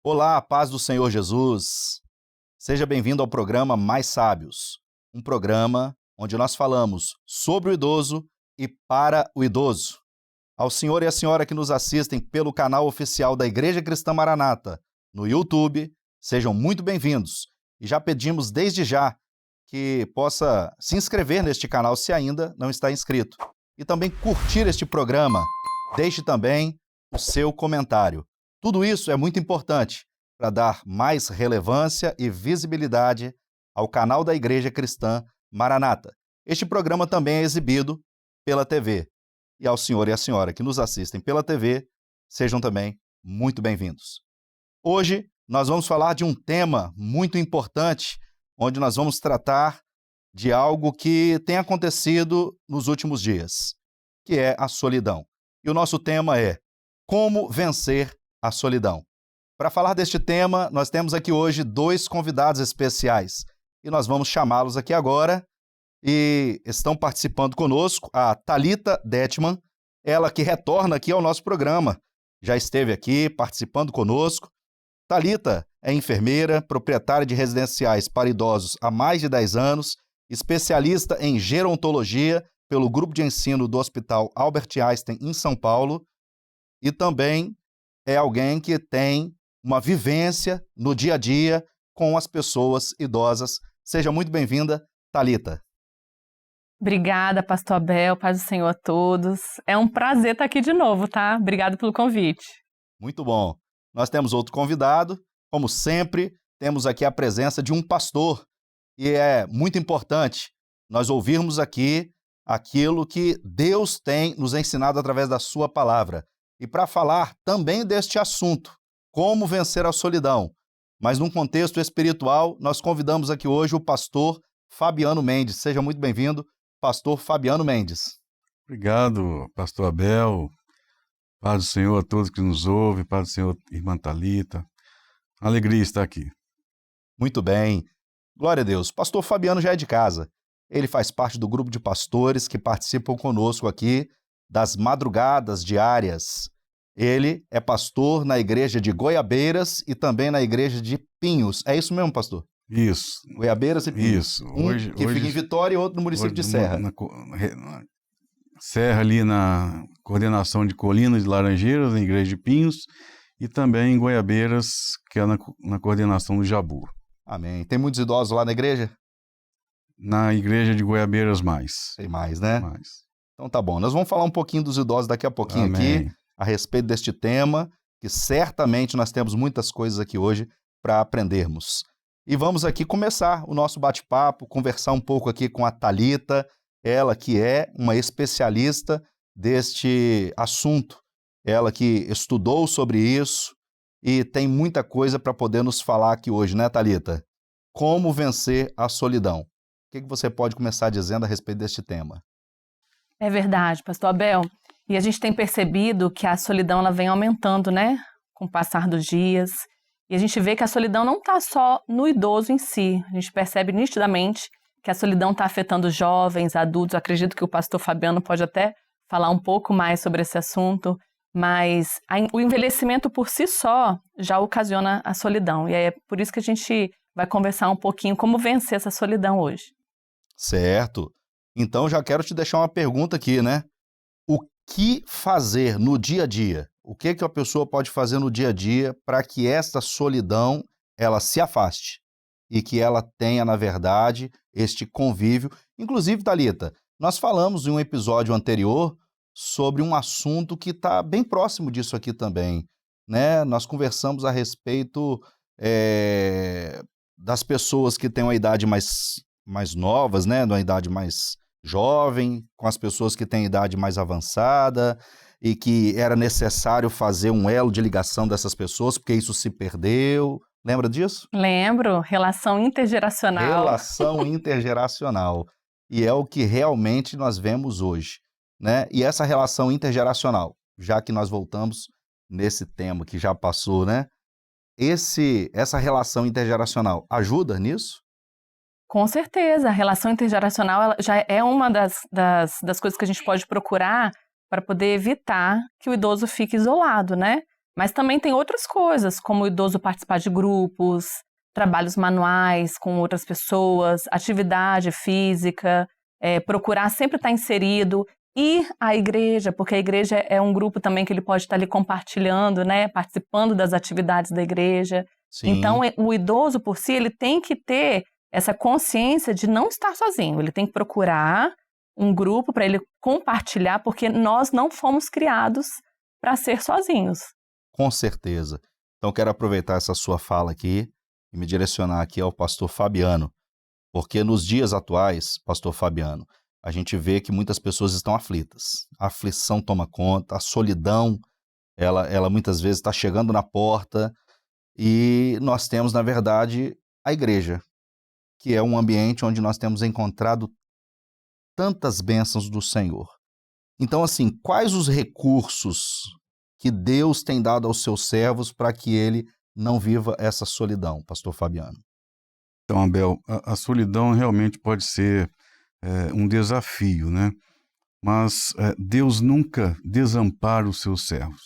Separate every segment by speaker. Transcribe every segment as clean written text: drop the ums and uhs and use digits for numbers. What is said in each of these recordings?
Speaker 1: Olá, paz do Senhor Jesus. Seja bem-vindo ao programa Mais Sábios, um programa onde nós falamos sobre o idoso e para o idoso. Ao senhor e à senhora que nos assistem pelo canal oficial da Igreja Cristã Maranata, no YouTube, sejam muito bem-vindos. E já pedimos desde já que possa se inscrever neste canal se ainda não está inscrito. E também curtir este programa. Deixe também o seu comentário. Tudo isso é muito importante para dar mais relevância e visibilidade ao canal da Igreja Cristã Maranata. Este programa também é exibido pela TV. E ao senhor e à senhora que nos assistem pela TV, sejam também muito bem-vindos. Hoje nós vamos falar de um tema muito importante, onde nós vamos tratar de algo que tem acontecido nos últimos dias, que é a solidão. E o nosso tema é como vencer a solidão. Para falar deste tema, nós temos aqui hoje dois convidados especiais e nós vamos chamá-los aqui agora. E estão participando conosco a Thalita Detman, ela que retorna aqui ao nosso programa. Já esteve aqui participando conosco. Thalita é enfermeira, proprietária de residenciais para idosos há mais de 10 anos, especialista em gerontologia pelo Grupo de Ensino do Hospital Albert Einstein em São Paulo e também é alguém que tem uma vivência no dia a dia com as pessoas idosas. Seja muito bem-vinda, Thalita.
Speaker 2: Obrigada, pastor Abel, paz do Senhor a todos. É um prazer estar aqui de novo, tá? Obrigado pelo convite.
Speaker 1: Muito bom. Nós temos outro convidado. Como sempre, temos aqui a presença de um pastor. E é muito importante nós ouvirmos aqui aquilo que Deus tem nos ensinado através da sua palavra. E para falar também deste assunto, como vencer a solidão, mas num contexto espiritual, nós convidamos aqui hoje o pastor Fabiano Mendes. Seja muito bem-vindo, pastor Fabiano Mendes.
Speaker 3: Obrigado, pastor Abel. Paz do Senhor a todos que nos ouvem, paz do Senhor, irmã Thalita. Alegria estar aqui.
Speaker 1: Muito bem. Glória a Deus. Pastor Fabiano já é de casa. Ele faz parte do grupo de pastores que participam conosco aqui das madrugadas diárias. Ele é pastor na igreja de Goiabeiras e também na igreja de Pinhos. É isso mesmo, pastor?
Speaker 3: Isso.
Speaker 1: Goiabeiras e Pinhos.
Speaker 3: Isso.
Speaker 1: Hoje fica em Vitória e outro no município de Serra.
Speaker 3: Na Serra, ali na coordenação de Colinas de Laranjeiras, na igreja de Pinhos, e também em Goiabeiras, que é na coordenação do Jabu.
Speaker 1: Amém. Tem muitos idosos lá na igreja?
Speaker 3: Na igreja de Goiabeiras, mais.
Speaker 1: Tem mais, né?
Speaker 3: Mais.
Speaker 1: Então tá bom. Nós vamos falar um pouquinho dos idosos daqui a pouquinho.
Speaker 3: Amém.
Speaker 1: Aqui, a respeito deste tema, que certamente nós temos muitas coisas aqui hoje para aprendermos. E vamos aqui começar o nosso bate-papo, conversar um pouco aqui com a Thalita, ela que é uma especialista deste assunto, ela que estudou sobre isso e tem muita coisa para poder nos falar aqui hoje, né, Thalita? Como vencer a solidão? O que você pode começar dizendo a respeito deste tema?
Speaker 2: É verdade, pastor Abel. E a gente tem percebido que a solidão ela vem aumentando, né? Com o passar dos dias. E a gente vê que a solidão não está só no idoso em si. A gente percebe nitidamente que a solidão está afetando jovens, adultos. Eu acredito que o pastor Fabiano pode até falar um pouco mais sobre esse assunto. Mas o envelhecimento por si só já ocasiona a solidão. E é por isso que a gente vai conversar um pouquinho como vencer essa solidão hoje.
Speaker 1: Certo. Então já quero te deixar uma pergunta aqui, né? O que fazer no dia a dia? O que a pessoa pode fazer no dia a dia para que esta solidão ela se afaste e que ela tenha, na verdade, este convívio? Inclusive, Thalita, nós falamos em um episódio anterior sobre um assunto que está bem próximo disso aqui também, né? Nós conversamos a respeito das pessoas que têm uma idade mais novas, né? Uma idade mais jovem, com as pessoas que têm idade mais avançada e que era necessário fazer um elo de ligação dessas pessoas, porque isso se perdeu. Lembra disso?
Speaker 2: Lembro, relação intergeracional.
Speaker 1: Relação intergeracional. E é o que realmente nós vemos hoje, né? E essa relação intergeracional, já que nós voltamos nesse tema que já passou, né? Essa relação intergeracional ajuda nisso?
Speaker 2: Com certeza, a relação intergeracional ela já é uma das coisas que a gente pode procurar para poder evitar que o idoso fique isolado, né? Mas também tem outras coisas, como o idoso participar de grupos, trabalhos manuais com outras pessoas, atividade física, procurar sempre estar inserido, ir à igreja, porque a igreja é um grupo também que ele pode estar ali compartilhando, né, participando das atividades da igreja.
Speaker 1: Sim.
Speaker 2: Então, o idoso por si, ele tem que ter essa consciência de não estar sozinho, ele tem que procurar um grupo para ele compartilhar, porque nós não fomos criados para ser sozinhos.
Speaker 1: Com certeza. Então, quero aproveitar essa sua fala aqui e me direcionar aqui ao pastor Fabiano, porque nos dias atuais, pastor Fabiano, a gente vê que muitas pessoas estão aflitas. A aflição toma conta, a solidão, ela muitas vezes está chegando na porta e nós temos, na verdade, a igreja, que é um ambiente onde nós temos encontrado tantas bênçãos do Senhor. Então, assim, quais os recursos que Deus tem dado aos seus servos para que ele não viva essa solidão, pastor Fabiano?
Speaker 3: Então, Abel, a solidão realmente pode ser um desafio, né? Mas Deus nunca desampara os seus servos.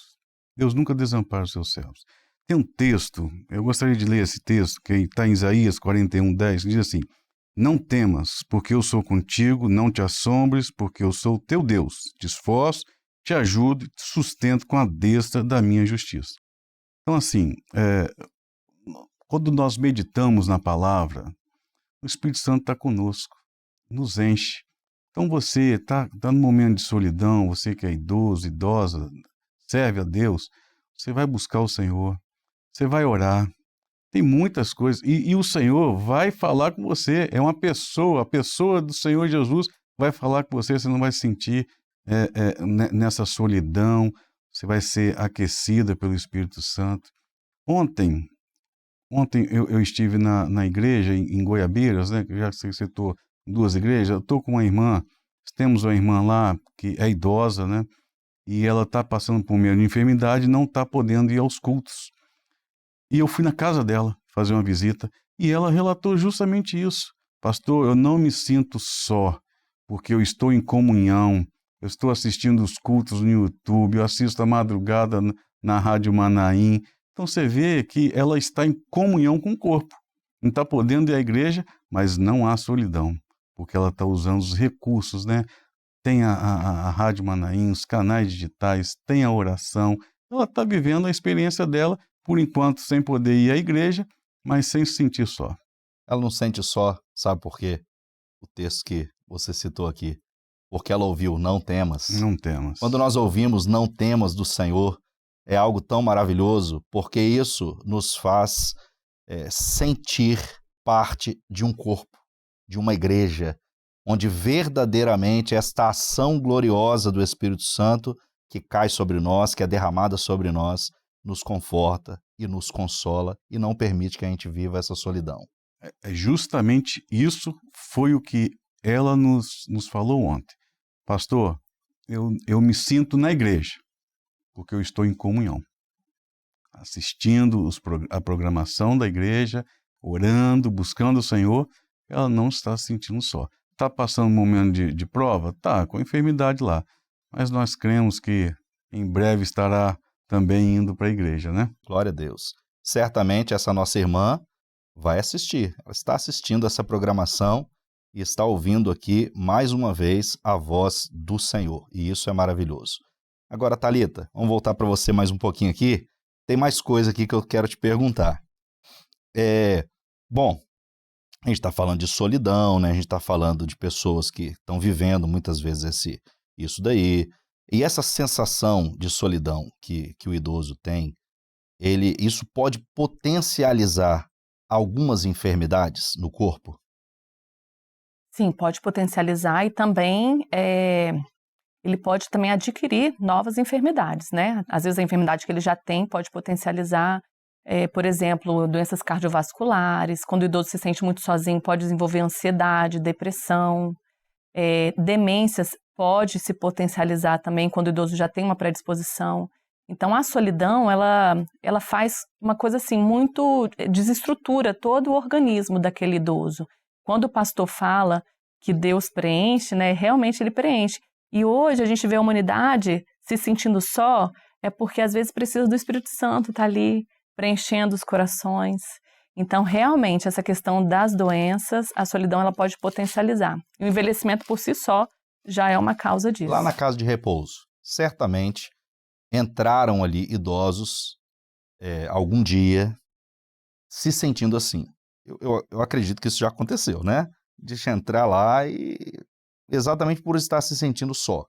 Speaker 3: Deus nunca desampara os seus servos. Tem um texto, eu gostaria de ler esse texto, que está em Isaías 41:10, que diz assim: não temas, porque eu sou contigo, não te assombres, porque eu sou teu Deus. Te esforço, te ajudo e te sustento com a destra da minha justiça. Então, assim, quando nós meditamos na palavra, o Espírito Santo está conosco, nos enche. Então, você está num momento de solidão, você que é idoso, idosa, serve a Deus, você vai buscar o Senhor, você vai orar. Tem muitas coisas. E o Senhor vai falar com você. É uma pessoa, a pessoa do Senhor Jesus vai falar com você. Você não vai se sentir nessa solidão. Você vai ser aquecida pelo Espírito Santo. Ontem eu estive na igreja em Goiabeiras, né? Já que você citou 2 igrejas. Eu estou com uma irmã. Temos uma irmã lá que é idosa, né? E ela está passando por meio de enfermidade e não está podendo ir aos cultos. E eu fui na casa dela fazer uma visita e ela relatou justamente isso. Pastor, eu não me sinto só, porque eu estou em comunhão, eu estou assistindo os cultos no YouTube, eu assisto à madrugada na Rádio Manaim. Então você vê que ela está em comunhão com o corpo. Não está podendo ir à igreja, mas não há solidão, porque ela está usando os recursos, né? Tem a Rádio Manaim, os canais digitais, tem a oração. Ela está vivendo a experiência dela, por enquanto, sem poder ir à igreja, mas sem se sentir só.
Speaker 1: Ela não sente só, sabe por quê? O texto que você citou aqui. Porque ela ouviu, não temas.
Speaker 3: Não temas.
Speaker 1: Quando nós ouvimos não temas do Senhor, é algo tão maravilhoso, porque isso nos faz sentir parte de um corpo, de uma igreja, onde verdadeiramente esta ação gloriosa do Espírito Santo que cai sobre nós, que é derramada sobre nós, nos conforta e nos consola e não permite que a gente viva essa solidão.
Speaker 3: Justamente isso foi o que ela nos falou ontem. Pastor, eu me sinto na igreja, porque eu estou em comunhão, assistindo a programação da igreja, orando, buscando o Senhor. Ela não está se sentindo só. Está passando um momento de prova? Está, com a enfermidade lá. Mas nós cremos que em breve estará também indo para a igreja, né?
Speaker 1: Glória a Deus. Certamente essa nossa irmã vai assistir. Ela está assistindo essa programação e está ouvindo aqui, mais uma vez, a voz do Senhor. E isso é maravilhoso. Agora, Thalita, vamos voltar para você mais um pouquinho aqui. Tem mais coisa aqui que eu quero te perguntar. Bom, a gente está falando de solidão, né? A gente está falando de pessoas que estão vivendo muitas vezes isso daí. E essa sensação de solidão que o idoso tem, isso pode potencializar algumas enfermidades no corpo?
Speaker 2: Sim, pode potencializar e também ele pode também adquirir novas enfermidades, né? Às vezes a enfermidade que ele já tem pode potencializar, por exemplo, doenças cardiovasculares. Quando o idoso se sente muito sozinho, pode desenvolver ansiedade, depressão, demências. Pode se potencializar também quando o idoso já tem uma predisposição. Então, a solidão, ela faz uma coisa assim, muito desestrutura todo o organismo daquele idoso. Quando o pastor fala que Deus preenche, né, realmente ele preenche. E hoje a gente vê a humanidade se sentindo só, é porque às vezes precisa do Espírito Santo estar ali preenchendo os corações. Então, realmente, essa questão das doenças, a solidão ela pode potencializar. E o envelhecimento por si só já é uma causa disso.
Speaker 1: Lá na casa de repouso, certamente entraram ali idosos algum dia se sentindo assim. Eu acredito que isso já aconteceu, né? De entrar lá e exatamente por estar se sentindo só.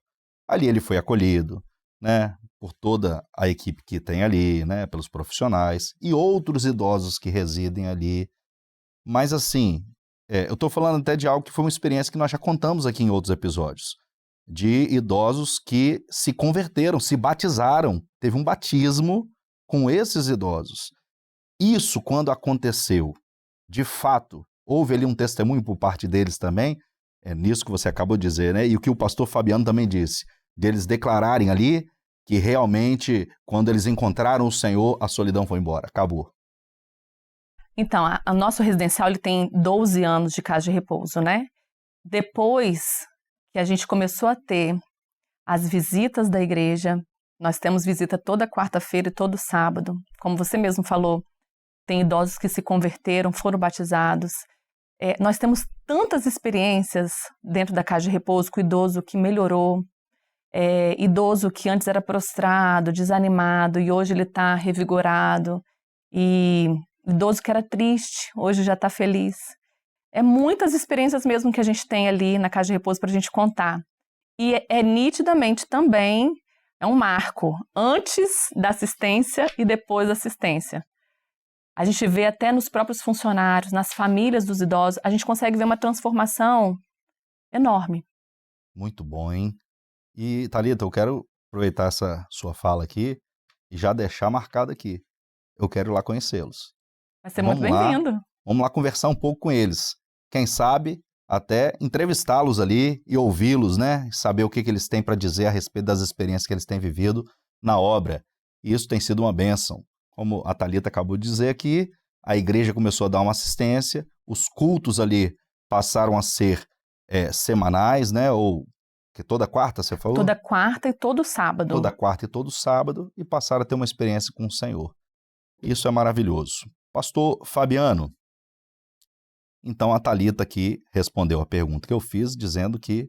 Speaker 1: Ali ele foi acolhido, né? Por toda a equipe que tem ali, né? Pelos profissionais e outros idosos que residem ali. Mas assim, eu estou falando até de algo que foi uma experiência que nós já contamos aqui em outros episódios. De idosos que se converteram, se batizaram. Teve um batismo com esses idosos. Isso, quando aconteceu, de fato, houve ali um testemunho por parte deles também, nisso que você acabou de dizer, né? E o que o pastor Fabiano também disse, deles declararem ali que realmente, quando eles encontraram o Senhor, a solidão foi embora, acabou.
Speaker 2: Então, o nosso residencial ele tem 12 anos de casa de repouso, né? Depois que a gente começou a ter as visitas da igreja, nós temos visita toda quarta-feira e todo sábado. Como você mesmo falou, tem idosos que se converteram, foram batizados. Nós temos tantas experiências dentro da casa de repouso com idoso que melhorou, idoso que antes era prostrado, desanimado e hoje ele está revigorado, e idoso que era triste, hoje já está feliz. Muitas experiências mesmo que a gente tem ali na casa de repouso para a gente contar. E nitidamente também um marco antes da assistência e depois da assistência. A gente vê até nos próprios funcionários, nas famílias dos idosos, a gente consegue ver uma transformação enorme.
Speaker 1: Muito bom, hein? E, Thalita, eu quero aproveitar essa sua fala aqui e já deixar marcado aqui. Eu quero ir lá conhecê-los.
Speaker 2: Vai ser muito bem-vindo.
Speaker 1: Vamos lá conversar um pouco com eles. Quem sabe até entrevistá-los ali e ouvi-los, né? Saber o que eles têm para dizer a respeito das experiências que eles têm vivido na obra. E isso tem sido uma bênção. Como a Thalita acabou de dizer aqui, a igreja começou a dar uma assistência, os cultos ali passaram a ser semanais, né? Ou que toda quarta, você falou?
Speaker 2: Toda quarta e todo sábado.
Speaker 1: Toda quarta e todo sábado, e passaram a ter uma experiência com o Senhor. Isso é maravilhoso. Pastor Fabiano, então a Thalita aqui respondeu a pergunta que eu fiz, dizendo que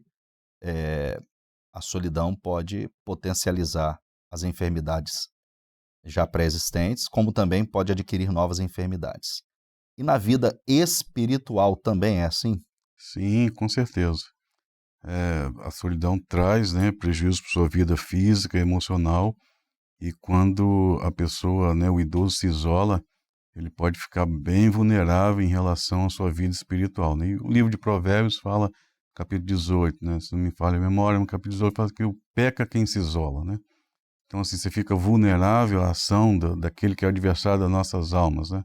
Speaker 1: a solidão pode potencializar as enfermidades já pré-existentes, como também pode adquirir novas enfermidades. E na vida espiritual também é assim?
Speaker 3: Sim, com certeza. A solidão traz, né, prejuízo para sua vida física, emocional, e quando a pessoa, né, o idoso se isola, ele pode ficar bem vulnerável em relação à sua vida espiritual, né? E o livro de Provérbios fala, capítulo 18, né, se não me falha a memória, no capítulo 18 fala que o peca quem se isola, né? Então, assim, você fica vulnerável à ação daquele que é o adversário das nossas almas, né?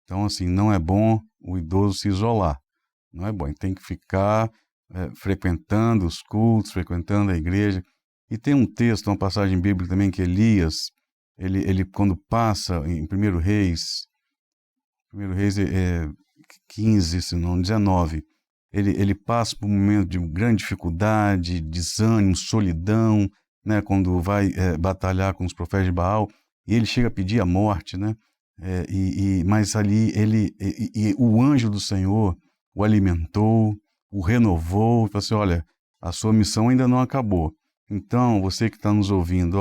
Speaker 3: Então, assim, não é bom o idoso se isolar, não é bom. Ele tem que ficar frequentando os cultos, frequentando a igreja. E tem um texto, uma passagem bíblica também, que Elias, ele quando passa em 1 Reis 15, se não 19, ele passa por um momento de grande dificuldade, desânimo, solidão, né, quando vai batalhar com os profetas de Baal, e ele chega a pedir a morte, né? Mas ali o anjo do Senhor o alimentou, o renovou, e falou assim: olha, a sua missão ainda não acabou. Então, você que está nos ouvindo,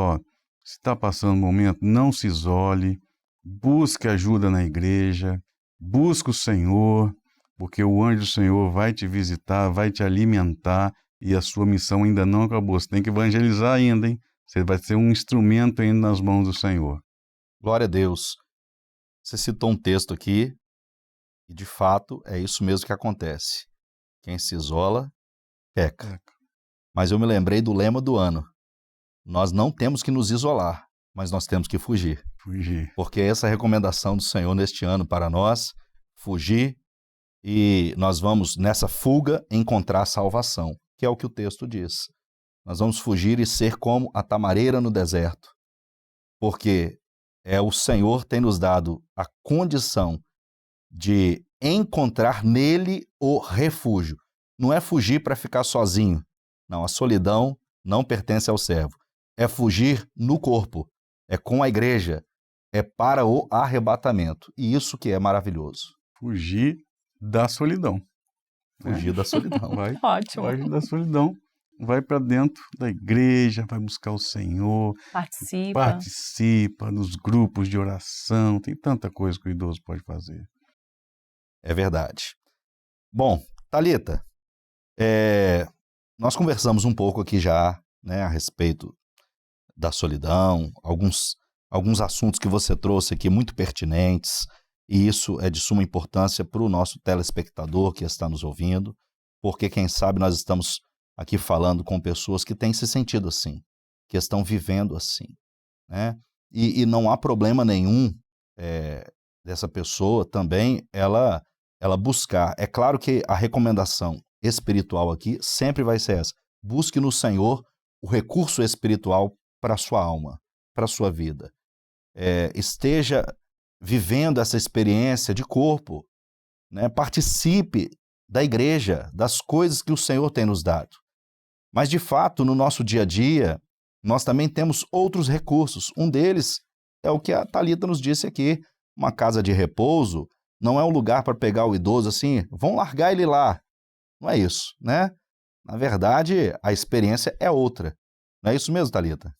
Speaker 3: se está passando um momento, não se isole, busque ajuda na igreja, busque o Senhor, porque o anjo do Senhor vai te visitar, vai te alimentar, e a sua missão ainda não acabou. Você tem que evangelizar ainda, hein? Você vai ser um instrumento ainda nas mãos do Senhor.
Speaker 1: Glória a Deus. Você citou um texto aqui, e de fato é isso mesmo que acontece. Quem se isola, peca. Mas eu me lembrei do lema do ano. Nós não temos que nos isolar, mas nós temos que fugir. Porque essa é a recomendação do Senhor neste ano para nós, fugir, e nós vamos, nessa fuga, encontrar salvação, que é o que o texto diz. Nós vamos fugir e ser como a tamareira no deserto, porque o Senhor tem nos dado a condição de encontrar nele o refúgio. Não é fugir para ficar sozinho. Não, a solidão não pertence ao servo. É fugir no corpo, é com a igreja, é para o arrebatamento. E isso que é maravilhoso.
Speaker 3: Fugir da solidão.
Speaker 1: Fugir da solidão.
Speaker 3: Vai,
Speaker 2: Ótimo.
Speaker 3: fugir da solidão, vai para dentro da igreja, vai buscar o Senhor, participa nos grupos de oração, tem tanta coisa que o idoso pode fazer.
Speaker 1: É verdade. Bom, Thalita, nós conversamos um pouco aqui já, né, a respeito da solidão, alguns assuntos que você trouxe aqui muito pertinentes, e isso é de suma importância para o nosso telespectador que está nos ouvindo, porque quem sabe nós estamos aqui falando com pessoas que têm se sentido assim, que estão vivendo assim, né? E não há problema nenhum dessa pessoa também ela buscar. É claro que a recomendação espiritual aqui sempre vai ser essa: busque no Senhor o recurso espiritual para a sua alma, para a sua vida. Esteja vivendo essa experiência de corpo, né? Participe da igreja, das coisas que o Senhor tem nos dado. Mas, de fato, no nosso dia a dia, nós também temos outros recursos. Um deles é o que a Thalita nos disse aqui: uma casa de repouso não é um lugar para pegar o idoso assim, vão largar ele lá. Não é isso, né? Na verdade, a experiência é outra. Não é isso mesmo, Thalita?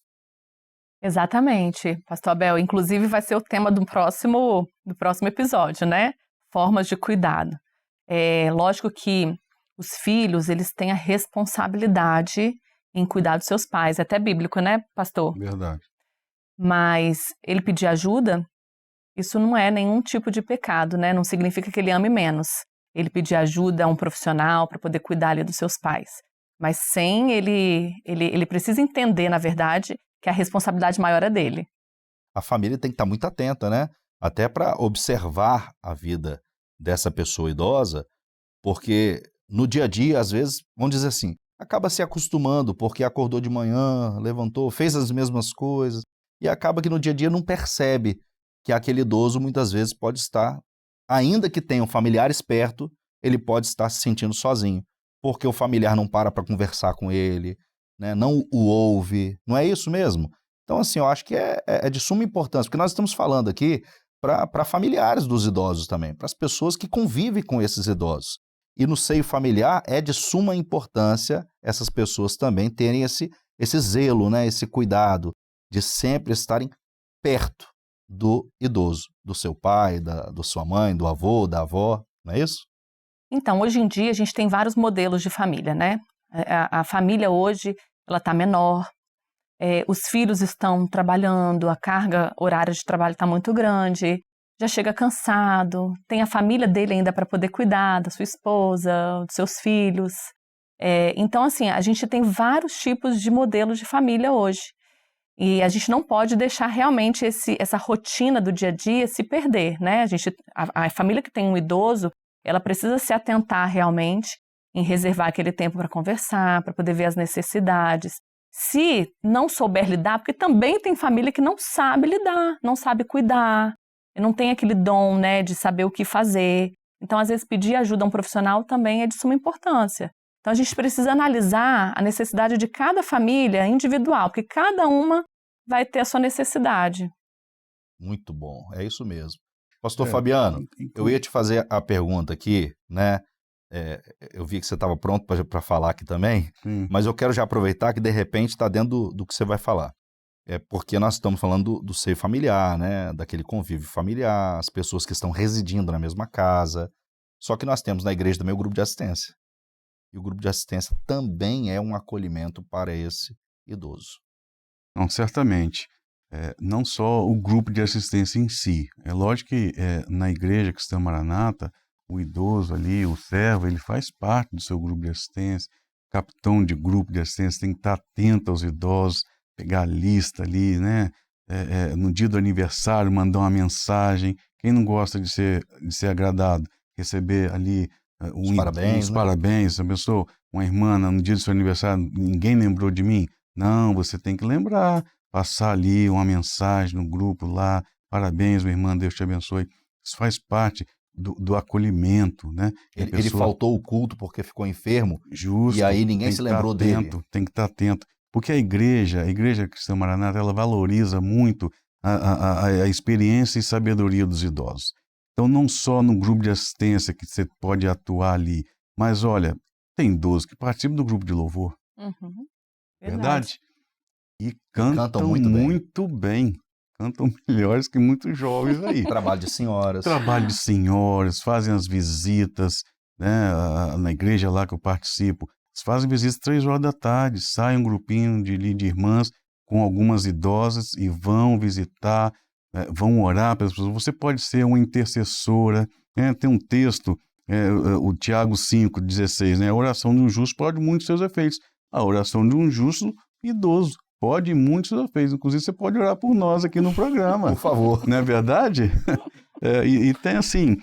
Speaker 2: Exatamente, Pastor Abel. Inclusive vai ser o tema do próximo episódio, né? Formas de cuidado. É lógico que os filhos, eles têm a responsabilidade em cuidar dos seus pais. É até bíblico, né, pastor?
Speaker 3: Verdade.
Speaker 2: Mas ele pedir ajuda, isso não é nenhum tipo de pecado, né? Não significa que ele ame menos. Ele pedir ajuda a um profissional para poder cuidar ali dos seus pais. Mas sem ele precisa entender, na verdade, que a responsabilidade maior é dele.
Speaker 1: A família tem que estar muito atenta, né? Até para observar a vida dessa pessoa idosa, porque no dia a dia, às vezes, vamos dizer assim, acaba se acostumando porque acordou de manhã, levantou, fez as mesmas coisas, e acaba que no dia a dia não percebe que aquele idoso muitas vezes pode estar, ainda que tenha um familiar perto, ele pode estar se sentindo sozinho, porque o familiar não para conversar com ele, né, não o ouve, não é isso mesmo? Então, assim, eu acho que é de suma importância, porque nós estamos falando aqui para familiares dos idosos também, para as pessoas que convivem com esses idosos. E no seio familiar é de suma importância essas pessoas também terem esse zelo, né, esse cuidado de sempre estarem perto do idoso, do seu pai, da sua mãe, do avô, da avó, não é isso?
Speaker 2: Então, hoje em dia, a gente tem vários modelos de família, né? A família hoje, ela está menor, os filhos estão trabalhando, a carga horária de trabalho está muito grande, já chega cansado, tem a família dele ainda para poder cuidar da sua esposa, dos seus filhos. Então, assim, a gente tem vários tipos de modelos de família hoje. E a gente não pode deixar realmente essa rotina do dia a dia se perder, né? A família que tem um idoso, ela precisa se atentar realmente em reservar aquele tempo para conversar, para poder ver as necessidades. Se não souber lidar, porque também tem família que não sabe lidar, não sabe cuidar, não tem aquele dom, né, de saber o que fazer. Então, às vezes, pedir ajuda a um profissional também é de suma importância. Então, a gente precisa analisar a necessidade de cada família individual, porque cada uma vai ter a sua necessidade.
Speaker 1: Muito bom, é isso mesmo. Pastor Fabiano, eu ia te fazer a pergunta aqui, né? Eu vi que você estava pronto para falar aqui também, mas eu quero já aproveitar que, de repente, está dentro do que você vai falar. Porque nós estamos falando do seio familiar, né? Daquele convívio familiar, as pessoas que estão residindo na mesma casa. Só que nós temos na igreja também o grupo de assistência. E o grupo de assistência também é um acolhimento para esse idoso.
Speaker 3: Não, certamente. Não só o grupo de assistência em si. É lógico que na igreja Cristã Maranata, o idoso ali, o servo, ele faz parte do seu grupo de assistência. O capitão de grupo de assistência tem que estar atento aos idosos, pegar a lista ali, né? No dia do aniversário, mandar uma mensagem. Quem não gosta de ser agradado, receber ali os parabéns. A pessoa, uma irmã, no dia do seu aniversário, ninguém lembrou de mim. Não, você tem que lembrar, passar ali uma mensagem no grupo lá, parabéns, minha irmã, Deus te abençoe. Isso faz parte do acolhimento, né?
Speaker 1: Ele faltou o culto porque ficou enfermo,
Speaker 3: justo,
Speaker 1: e aí ninguém se lembrou dele.
Speaker 3: Tem que estar atento, porque a igreja Cristã Maranata, ela valoriza muito a experiência e sabedoria dos idosos. Então, não só no grupo de assistência que você pode atuar ali, mas olha, tem idosos que participam do grupo de louvor,
Speaker 2: Uhum,
Speaker 3: verdade? E
Speaker 1: Cantam
Speaker 3: cantam
Speaker 1: muito bem.
Speaker 3: muito bem. Cantam melhores que muitos jovens aí.
Speaker 1: Trabalho de senhoras.
Speaker 3: Trabalho de senhoras, fazem as visitas, né, na igreja lá que eu participo. Eles fazem visitas 3 horas da tarde, sai um grupinho de irmãs com algumas idosas e vão visitar, vão orar pelas pessoas. Você pode ser uma intercessora, né? Tem um texto, o Tiago 5,16, né? A oração de um justo pode muitos seus efeitos. A oração de um justo idoso pode muitos seus efeitos. Inclusive, você pode orar por nós aqui no programa.
Speaker 1: Por favor.
Speaker 3: Não é verdade? E tem assim,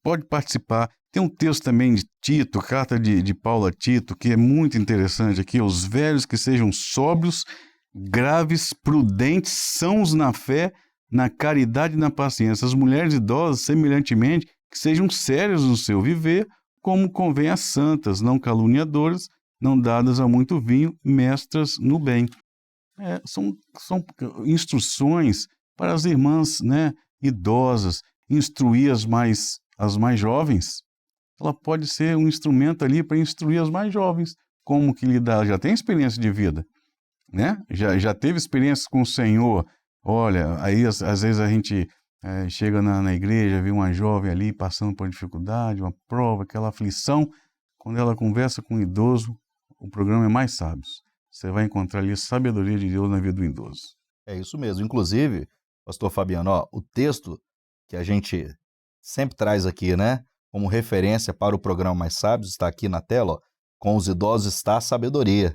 Speaker 3: pode participar. Tem um texto também de Tito, carta de Paulo a Tito, que é muito interessante aqui. Os velhos que sejam sóbrios, graves, prudentes, sãos na fé, na caridade e na paciência. As mulheres idosas, semelhantemente, que sejam sérias no seu viver, como convém às santas, não caluniadoras, não dadas a muito vinho, mestras no bem. São instruções para as irmãs, né, idosas, instruir as mais jovens. Ela pode ser um instrumento ali para instruir as mais jovens, como que lidar, já tem experiência de vida, né? Já teve experiência com o Senhor. Olha, aí às vezes a gente chega na igreja, vê uma jovem ali passando por dificuldade, uma prova, aquela aflição. Quando ela conversa com um idoso, o programa é Mais Sábios. Você vai encontrar ali a sabedoria de Deus na vida do idoso.
Speaker 1: É isso mesmo. Inclusive, pastor Fabiano, ó, o texto que a gente sempre traz aqui, né, como referência para o programa Mais Sábios, está aqui na tela, ó, com os idosos está a sabedoria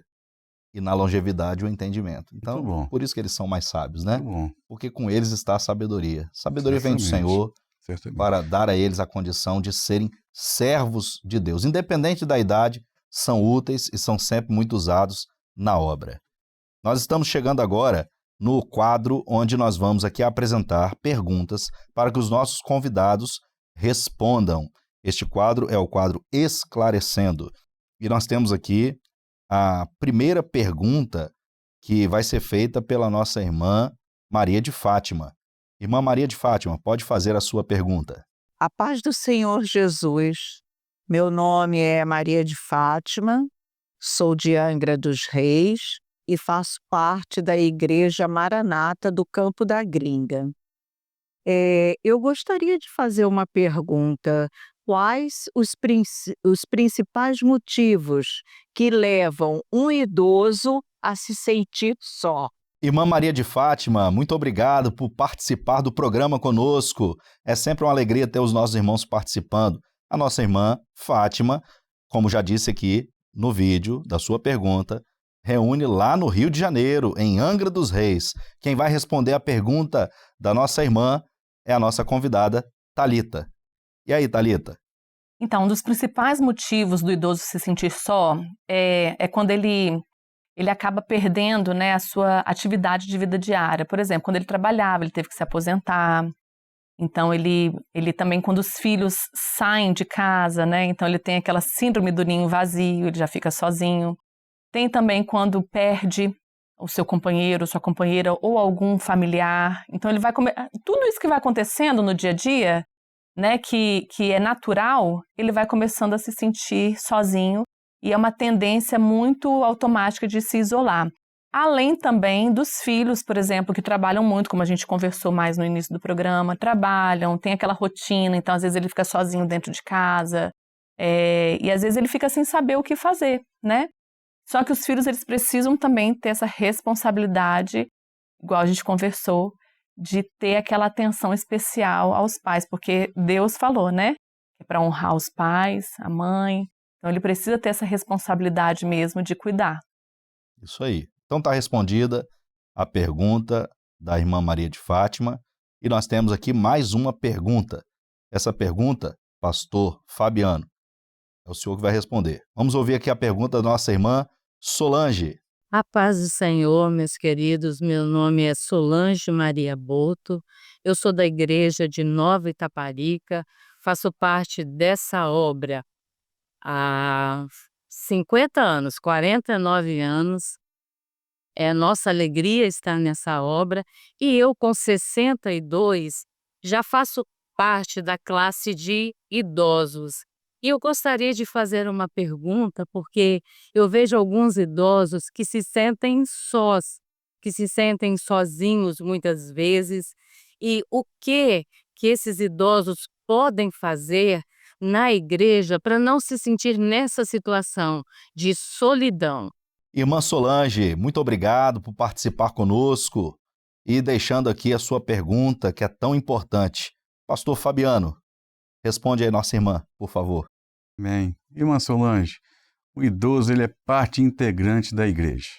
Speaker 1: e na longevidade o entendimento. Então,
Speaker 3: Muito bom.
Speaker 1: por isso que eles são mais sábios, né?
Speaker 3: Muito bom.
Speaker 1: Porque com eles está a sabedoria. Sabedoria vem do
Speaker 3: Certamente.
Speaker 1: Senhor
Speaker 3: Certamente.
Speaker 1: para dar a eles a condição de serem servos de Deus. Independente da idade, são úteis e são sempre muito usados na obra. Nós estamos chegando agora no quadro onde nós vamos aqui apresentar perguntas para que os nossos convidados respondam. Este quadro é o quadro Esclarecendo. E nós temos aqui a primeira pergunta que vai ser feita pela nossa irmã Maria de Fátima. Irmã Maria de Fátima, pode fazer a sua pergunta.
Speaker 4: A paz do Senhor Jesus. Meu nome é Maria de Fátima, sou de Angra dos Reis e faço parte da Igreja Maranata do Campo da Gringa. Eu gostaria de fazer uma pergunta. Quais os principais motivos que levam um idoso a se sentir só?
Speaker 1: Irmã Maria de Fátima, muito obrigado por participar do programa conosco. É sempre uma alegria ter os nossos irmãos participando. A nossa irmã Fátima, como já disse aqui no vídeo da sua pergunta, reúne lá no Rio de Janeiro, em Angra dos Reis. Quem vai responder a pergunta da nossa irmã é a nossa convidada, Thalita. E aí, Thalita?
Speaker 2: Então, um dos principais motivos do idoso se sentir só é quando ele acaba perdendo, né, a sua atividade de vida diária. Por exemplo, quando ele trabalhava, ele teve que se aposentar. Então, ele também, quando os filhos saem de casa, né, então ele tem aquela síndrome do ninho vazio, ele já fica sozinho. Tem também quando perde o seu companheiro, sua companheira ou algum familiar. Então, ele vai tudo isso que vai acontecendo no dia a dia, né, que é natural, ele vai começando a se sentir sozinho e é uma tendência muito automática de se isolar. Além também dos filhos, por exemplo, que trabalham muito, como a gente conversou mais no início do programa, trabalham, tem aquela rotina, então às vezes ele fica sozinho dentro de casa, e às vezes ele fica sem saber o que fazer, né? Só que os filhos, eles precisam também ter essa responsabilidade, igual a gente conversou, de ter aquela atenção especial aos pais, porque Deus falou, né? É para honrar os pais, a mãe. Então ele precisa ter essa responsabilidade mesmo de cuidar.
Speaker 1: Isso aí. Então está respondida a pergunta da irmã Maria de Fátima. E nós temos aqui mais uma pergunta. Essa pergunta, pastor Fabiano, é o senhor que vai responder. Vamos ouvir aqui a pergunta da nossa irmã Solange.
Speaker 4: A paz do Senhor, meus queridos. Meu nome é Solange Maria Boto. Eu sou da Igreja de Nova Itaparica. Faço parte dessa obra há 50 anos, 49 anos.
Speaker 5: É nossa alegria estar nessa obra e eu, com 62, já faço parte da classe de idosos. E eu gostaria de fazer uma pergunta, porque eu vejo alguns idosos que se sentem sós, que se sentem sozinhos muitas vezes. E o que esses idosos podem fazer na igreja para não se sentir nessa situação de solidão?
Speaker 1: Irmã Solange, muito obrigado por participar conosco e deixando aqui a sua pergunta, que é tão importante. Pastor Fabiano, responde aí nossa irmã, por favor.
Speaker 3: Amém. Irmã Solange, o idoso ele é parte integrante da igreja.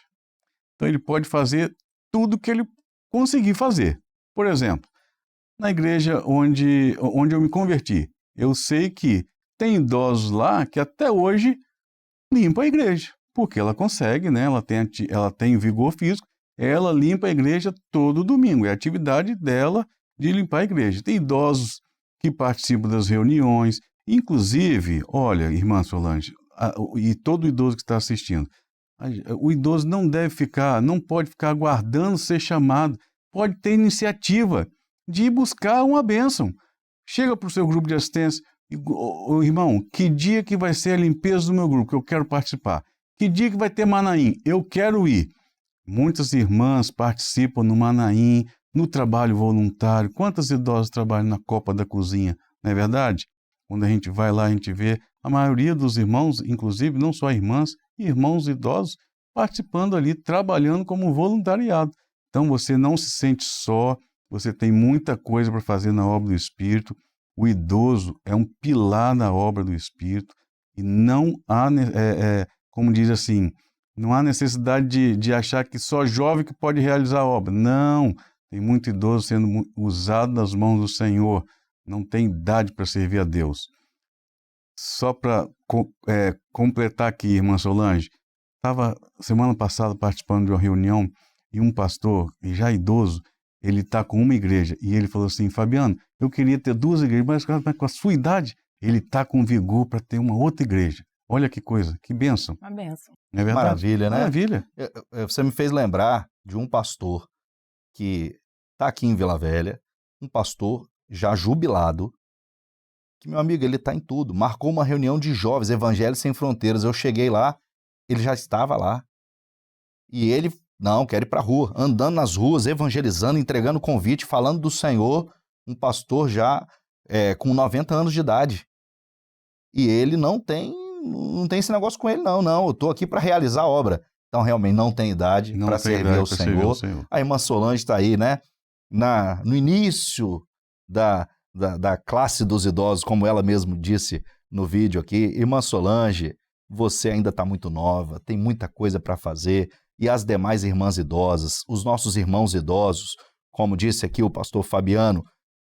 Speaker 3: Então ele pode fazer tudo que ele conseguir fazer. Por exemplo, na igreja onde eu me converti, eu sei que tem idosos lá que até hoje limpam a igreja, porque ela consegue, né? Ela tem vigor físico, ela limpa a igreja todo domingo, é a atividade dela de limpar a igreja. Tem idosos que participam das reuniões, inclusive, olha, irmã Solange, e todo idoso que está assistindo, o idoso não pode ficar aguardando ser chamado, pode ter iniciativa de ir buscar uma bênção. Chega para o seu grupo de assistência, irmão, que dia que vai ser a limpeza do meu grupo, que eu quero participar? Que dia que vai ter Manaim? Eu quero ir. Muitas irmãs participam no Manaim, no trabalho voluntário. Quantas idosas trabalham na copa da cozinha, não é verdade? Quando a gente vai lá, a gente vê a maioria dos irmãos, inclusive não só irmãs, irmãos idosos, participando ali, trabalhando como voluntariado. Então você não se sente só, você tem muita coisa para fazer na obra do Espírito. O idoso é um pilar na obra do Espírito e não há, como diz assim, não há necessidade de achar que só jovem que pode realizar a obra. Não, tem muito idoso sendo usado nas mãos do Senhor. Não tem idade para servir a Deus. Só para completar aqui, irmã Solange, estava semana passada participando de uma reunião e um pastor, já idoso, ele está com uma igreja e ele falou assim: Fabiano, eu queria ter 2 igrejas, mas com a sua idade, ele está com vigor para ter uma outra igreja. Olha que coisa, que bênção.
Speaker 2: Uma bênção.
Speaker 3: Não é verdade?
Speaker 1: Maravilha, né?
Speaker 3: Maravilha.
Speaker 1: Você me fez lembrar de um pastor que está aqui em Vila Velha, um pastor já jubilado, que, meu amigo, ele está em tudo. Marcou uma reunião de jovens, Evangelho Sem Fronteiras. Eu cheguei lá, ele já estava lá. E ele, não, quer ir para a rua, andando nas ruas, evangelizando, entregando convite, falando do Senhor, um pastor já com 90 anos de idade. E ele não tem esse negócio com ele, não. Eu estou aqui para realizar a obra. Então, realmente, não tem idade para servir ao Senhor. A irmã Solange está aí, né? No início da classe dos idosos, como ela mesma disse no vídeo aqui. Irmã Solange, você ainda está muito nova, tem muita coisa para fazer. E as demais irmãs idosas, os nossos irmãos idosos, como disse aqui o pastor Fabiano,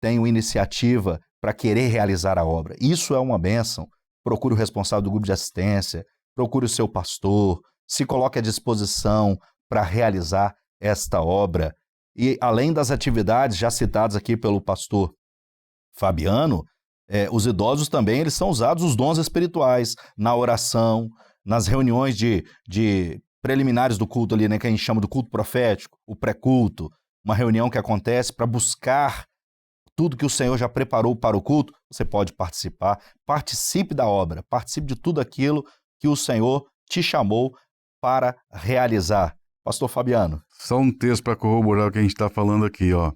Speaker 1: tenham iniciativa para querer realizar a obra. Isso é uma bênção. Procure o responsável do grupo de assistência, procure o seu pastor, se coloque à disposição para realizar esta obra. E além das atividades já citadas aqui pelo pastor Fabiano, os idosos também eles são usados os dons espirituais na oração, nas reuniões de preliminares do culto ali, né, que a gente chama do culto profético, o pré-culto, uma reunião que acontece para buscar tudo que o Senhor já preparou para o culto. Você pode participar, participe da obra, participe de tudo aquilo que o Senhor te chamou para realizar. Pastor Fabiano.
Speaker 3: Só um texto para corroborar o que a gente está falando aqui, ó.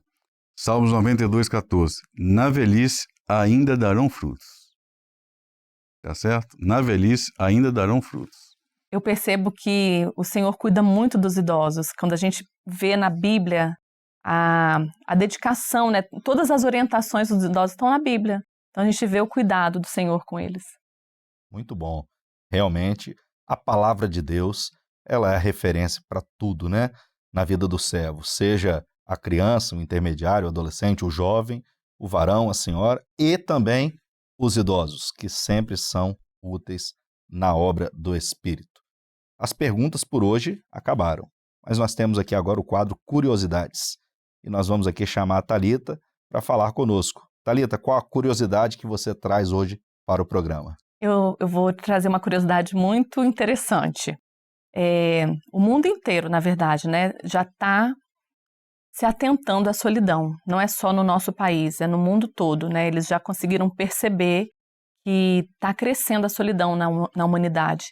Speaker 3: Salmos 92:14. Na velhice ainda darão frutos. Tá certo? Na velhice ainda darão frutos.
Speaker 2: Eu percebo que o Senhor cuida muito dos idosos. Quando a gente vê na Bíblia a dedicação, né? Todas as orientações dos idosos estão na Bíblia. Então a gente vê o cuidado do Senhor com eles.
Speaker 1: Muito bom. Realmente, a palavra de Deus, ela é a referência para tudo, né? Na vida do servo, seja a criança, o intermediário, o adolescente, o jovem, o varão, a senhora e também os idosos, que sempre são úteis na obra do Espírito. As perguntas por hoje acabaram, mas nós temos aqui agora o quadro Curiosidades. E nós vamos aqui chamar a Thalita para falar conosco. Thalita, qual a curiosidade que você traz hoje para o programa?
Speaker 2: Eu vou trazer uma curiosidade muito interessante. o mundo inteiro, na verdade, né, já está se atentando à solidão. Não é só no nosso país, é no mundo todo, né? Eles já conseguiram perceber que está crescendo a solidão na humanidade.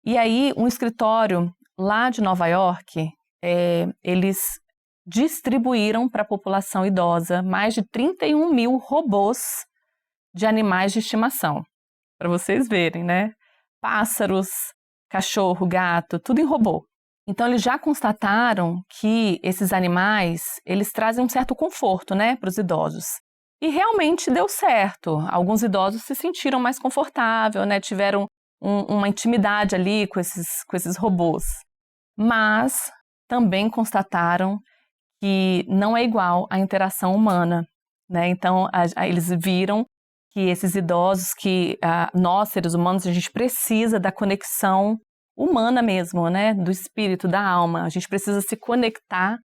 Speaker 2: E aí, um escritório lá de Nova York, eles distribuíram para a população idosa mais de 31 mil robôs de animais de estimação. Para vocês verem, né? Pássaros, cachorro, gato, tudo em robô. Então, eles já constataram que esses animais, eles trazem um certo conforto, né, para os idosos. E realmente deu certo. Alguns idosos se sentiram mais confortáveis, né, tiveram uma intimidade ali com esses robôs. Mas também constataram que não é igual à interação humana, né? Então, eles viram que esses idosos, que nós, seres humanos, a gente precisa da conexão humana mesmo, né? Do espírito, da alma. A gente precisa se conectar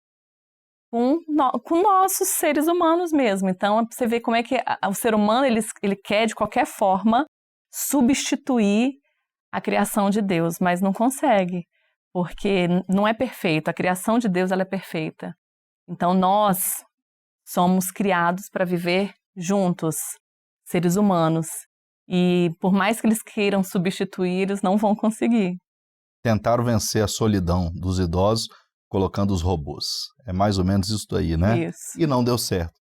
Speaker 2: com nossos seres humanos mesmo. Então, você vê como é que o ser humano, ele quer, de qualquer forma, substituir a criação de Deus, mas não consegue, porque não é perfeito. A criação de Deus, ela é perfeita. Então, nós somos criados para viver juntos, seres humanos. E por mais que eles queiram substituir, eles não vão conseguir.
Speaker 1: Tentaram vencer a solidão dos idosos colocando os robôs. É mais ou menos isso aí, né?
Speaker 2: Isso.
Speaker 1: E não deu certo.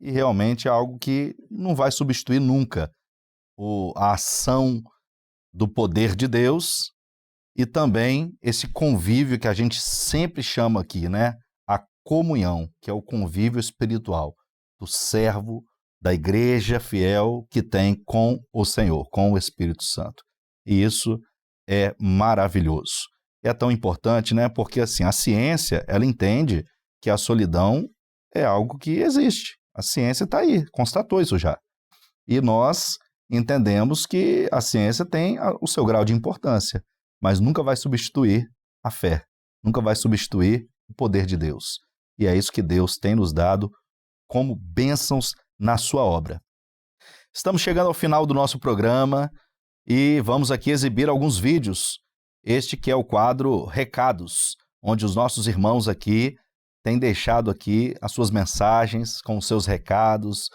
Speaker 1: E realmente é algo que não vai substituir nunca a ação do poder de Deus e também esse convívio que a gente sempre chama aqui, né? A comunhão, que é o convívio espiritual do servo, da igreja fiel que tem com o Senhor, com o Espírito Santo. E isso é maravilhoso. É tão importante, né? Porque assim, a ciência, ela entende que a solidão é algo que existe. A ciência está aí, constatou isso já. E nós entendemos que a ciência tem o seu grau de importância, mas nunca vai substituir a fé, nunca vai substituir o poder de Deus. E é isso que Deus tem nos dado como bênçãos na sua obra. Estamos chegando ao final do nosso programa e vamos aqui exibir alguns vídeos. Este que é o quadro Recados, onde os nossos irmãos aqui têm deixado aqui as suas mensagens com os seus recados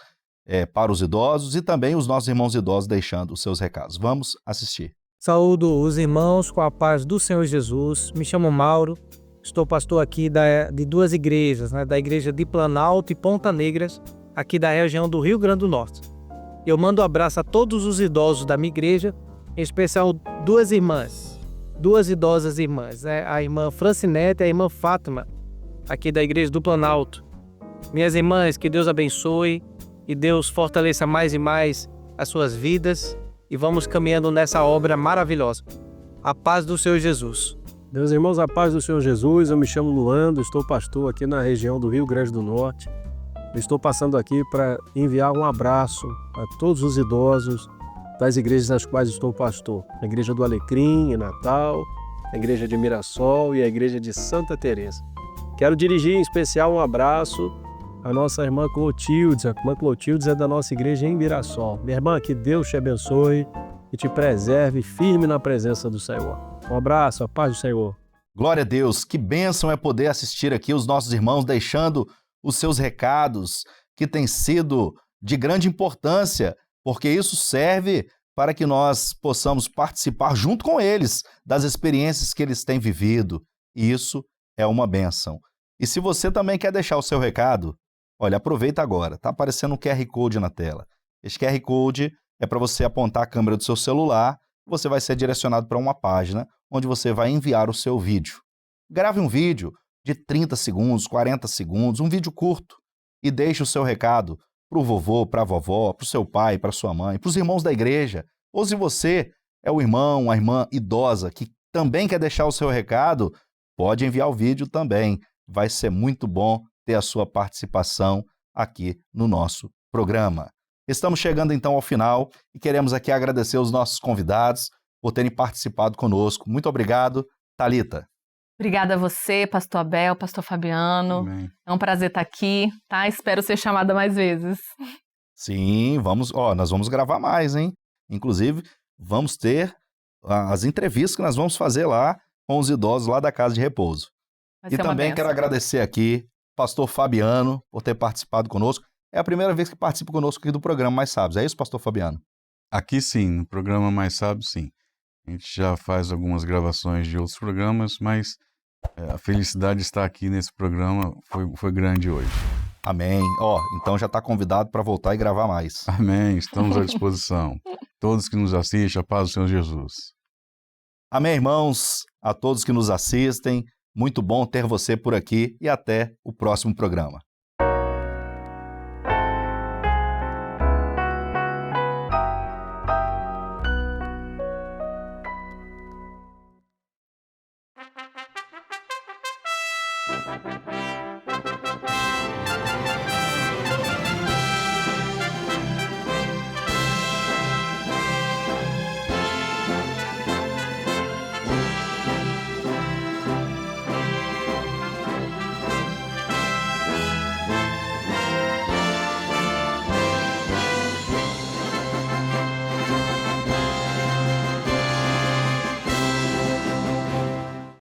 Speaker 1: para os idosos e também os nossos irmãos idosos deixando os seus recados. Vamos assistir.
Speaker 6: Saúdo os irmãos com a paz do Senhor Jesus. Me chamo Mauro, estou pastor aqui de duas igrejas, né, da igreja de Planalto e Ponta Negras, aqui da região do Rio Grande do Norte. Eu mando um abraço a todos os idosos da minha igreja, em especial duas idosas irmãs, né? A irmã Francinete e a irmã Fátima, aqui da igreja do Planalto. Minhas irmãs, que Deus abençoe e Deus fortaleça mais e mais as suas vidas e vamos caminhando nessa obra maravilhosa. A paz do Senhor Jesus.
Speaker 7: Meus irmãos, a paz do Senhor Jesus. Eu me chamo Luando, estou pastor aqui na região do Rio Grande do Norte. Estou passando aqui para enviar um abraço a todos os idosos das igrejas nas quais estou pastor. A igreja do Alecrim, em Natal, a igreja de Mirassol e a igreja de Santa Teresa. Quero dirigir em especial um abraço à nossa irmã Clotildes. A irmã Clotildes é da nossa igreja em Mirassol. Minha irmã, que Deus te abençoe e te preserve firme na presença do Senhor. Um abraço, a paz do Senhor.
Speaker 1: Glória a Deus, que bênção é poder assistir aqui os nossos irmãos deixando os seus recados, que têm sido de grande importância, porque isso serve para que nós possamos participar junto com eles das experiências que eles têm vivido. E isso é uma bênção. E se você também quer deixar o seu recado, olha, aproveita agora, está aparecendo um QR Code na tela. Esse QR Code é para você apontar a câmera do seu celular, você vai ser direcionado para uma página onde você vai enviar o seu vídeo. Grave um vídeo de 30 segundos, 40 segundos, um vídeo curto, e deixe o seu recado para o vovô, para a vovó, para o seu pai, para a sua mãe, para os irmãos da igreja, ou se você é o irmão, a irmã idosa que também quer deixar o seu recado, pode enviar o vídeo também. Vai ser muito bom ter a sua participação aqui no nosso programa. Estamos chegando então ao final e queremos aqui agradecer os nossos convidados por terem participado conosco. Muito obrigado, Thalita.
Speaker 2: Obrigada a você, pastor Abel, pastor Fabiano.
Speaker 3: Amém.
Speaker 2: É um prazer estar aqui, tá? Espero ser chamada mais vezes.
Speaker 1: Sim, nós vamos gravar mais, hein? Inclusive, vamos ter as entrevistas que nós vamos fazer lá com os idosos lá da Casa de Repouso.
Speaker 2: Vai
Speaker 1: E
Speaker 2: ser uma
Speaker 1: também quero
Speaker 2: bênção.
Speaker 1: agradecer aqui o pastor Fabiano por ter participado conosco. É a primeira vez que participa conosco aqui do programa Mais Sábios. É isso, pastor Fabiano?
Speaker 3: Aqui sim, no programa Mais Sábio, sim. A gente já faz algumas gravações de outros programas, mas a felicidade de estar aqui nesse programa foi grande hoje.
Speaker 1: Amém. Então já está convidado para voltar e gravar mais.
Speaker 3: Amém, estamos à disposição. Todos que nos assistem, a paz do Senhor Jesus.
Speaker 1: Amém, irmãos, a todos que nos assistem. Muito bom ter você por aqui e até o próximo programa.